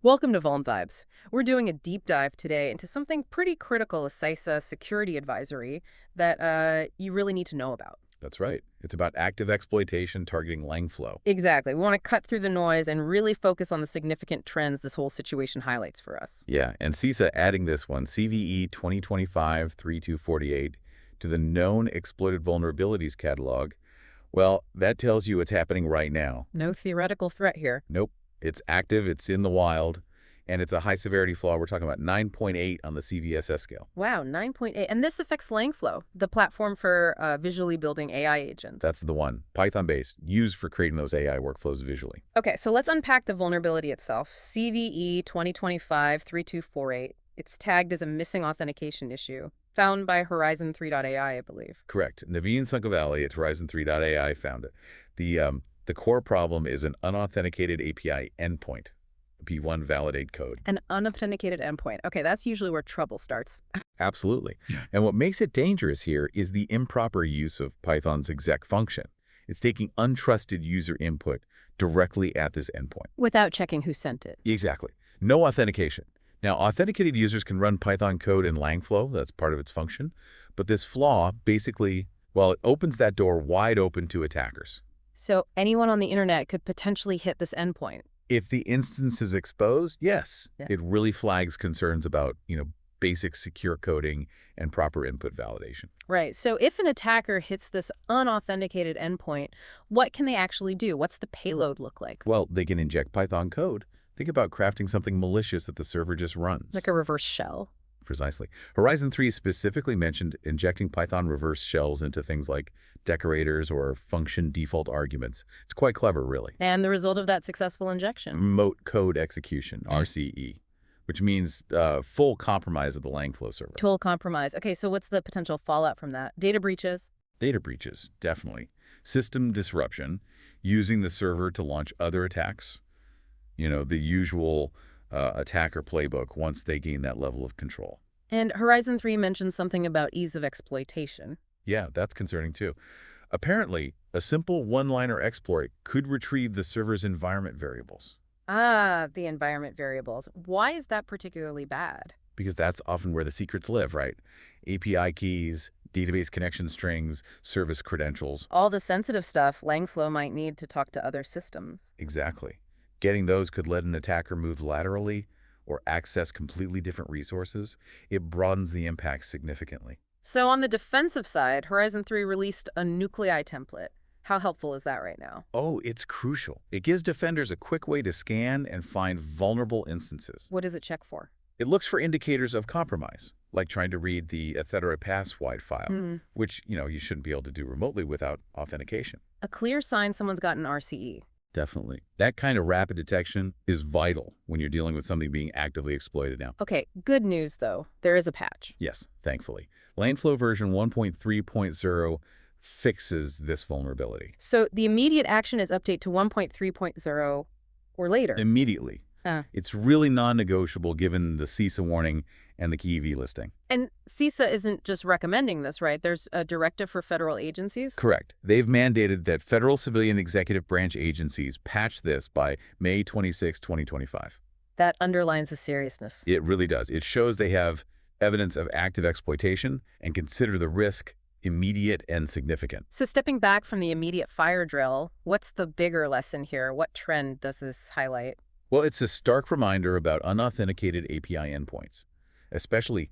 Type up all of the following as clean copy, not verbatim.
Welcome to Vuln Vibes. We're doing a deep dive today into something pretty critical, a CISA security advisory that you really need to know about. That's right. It's about active exploitation targeting Langflow. Exactly. We want to cut through the noise and really focus on the significant trends this whole situation highlights for us. Yeah, and CISA adding this one, CVE 2025-3248, to the Known Exploited Vulnerabilities catalog. Well, that tells you it's happening right now. No theoretical threat here. Nope. It's active, it's in the wild, and it's a high-severity flaw. We're talking about 9.8 on the CVSS scale. Wow, 9.8. And this affects Langflow, the platform for visually building AI agents. That's the one, Python-based, used for creating those AI workflows visually. Okay, so let's unpack the vulnerability itself. CVE 2025-3248. It's tagged as a missing authentication issue, found by Horizon3.ai, I believe. Correct. Naveen Sunkavalli at Horizon3.ai found it. The core problem is an unauthenticated API endpoint, P1 validate code. An unauthenticated endpoint. Okay, that's usually where trouble starts. Absolutely. And what makes it dangerous here is the improper use of Python's exec function. It's taking untrusted user input directly at this endpoint. Without checking who sent it. Exactly. No authentication. Now, authenticated users can run Python code in Langflow. That's part of its function. But this flaw basically, well, it opens that door wide open to attackers. So anyone on the internet could potentially hit this endpoint. If the instance is exposed, yes, it really flags concerns about, basic secure coding and proper input validation. Right. So if an attacker hits this unauthenticated endpoint, what can they actually do? What's the payload look like? Well, they can inject Python code. Think about crafting something malicious that the server just runs. Like a reverse shell. Precisely. Horizon 3 specifically mentioned injecting Python reverse shells into things like decorators or function default arguments. It's quite clever, really. And the result of that successful injection? Remote code execution, RCE, which means full compromise of the Langflow server. Total compromise. Okay, so what's the potential fallout from that? Data breaches? Data breaches, definitely. System disruption, using the server to launch other attacks. The usual attacker playbook once they gain that level of control. And Horizon 3 mentions something about ease of exploitation. Yeah, that's concerning too. Apparently, a simple one-liner exploit could retrieve the server's environment variables. Ah, the environment variables. Why is that particularly bad? Because that's often where the secrets live, right? API keys, database connection strings, service credentials. All the sensitive stuff Langflow might need to talk to other systems. Exactly. Getting those could let an attacker move laterally or access completely different resources. It broadens the impact significantly. So on the defensive side, Horizon 3 released a nuclei template. How helpful is that right now? Oh, it's crucial. It gives defenders a quick way to scan and find vulnerable instances. What does it check for? It looks for indicators of compromise, like trying to read the etc/passwide file, which, you shouldn't be able to do remotely without authentication. A clear sign someone's got an RCE. Definitely. That kind of rapid detection is vital when you're dealing with something being actively exploited now. Okay, good news though. There is a patch. Yes, thankfully. Langflow version 1.3.0 fixes this vulnerability. So the immediate action is update to 1.3.0 or later. Immediately. It's really non-negotiable given the CISA warning and the key EV listing. And CISA isn't just recommending this, right? There's a directive for federal agencies? Correct. They've mandated that federal civilian executive branch agencies patch this by May 26, 2025. That underlines the seriousness. It really does. It shows they have evidence of active exploitation and consider the risk immediate and significant. So stepping back from the immediate fire drill, what's the bigger lesson here? What trend does this highlight? Well, it's a stark reminder about unauthenticated API endpoints, especially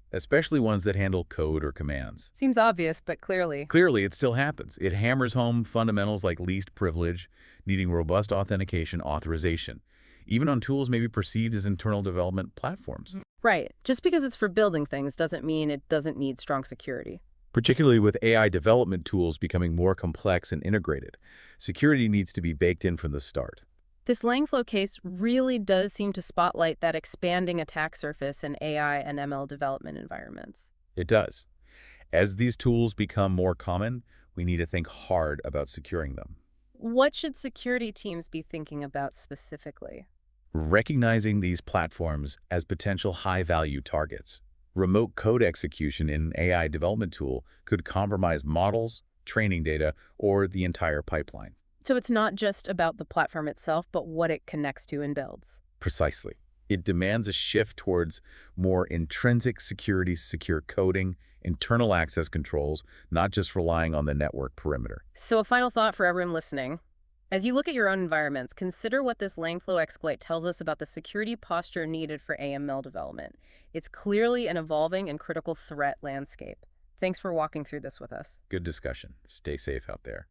ones that handle code or commands. Seems obvious, but clearly. Clearly, it still happens. It hammers home fundamentals like least privilege, needing robust authentication authorization, even on tools maybe perceived as internal development platforms. Right. Just because it's for building things doesn't mean it doesn't need strong security. Particularly with AI development tools becoming more complex and integrated, security needs to be baked in from the start. This Langflow case really does seem to spotlight that expanding attack surface in AI and ML development environments. It does. As these tools become more common, we need to think hard about securing them. What should security teams be thinking about specifically? Recognizing these platforms as potential high-value targets. Remote code execution in an AI development tool could compromise models, training data, or the entire pipeline. So it's not just about the platform itself, but what it connects to and builds. Precisely. It demands a shift towards more intrinsic security, secure coding, internal access controls, not just relying on the network perimeter. So a final thought for everyone listening. As you look at your own environments, consider what this Langflow exploit tells us about the security posture needed for AML development. It's clearly an evolving and critical threat landscape. Thanks for walking through this with us. Good discussion. Stay safe out there.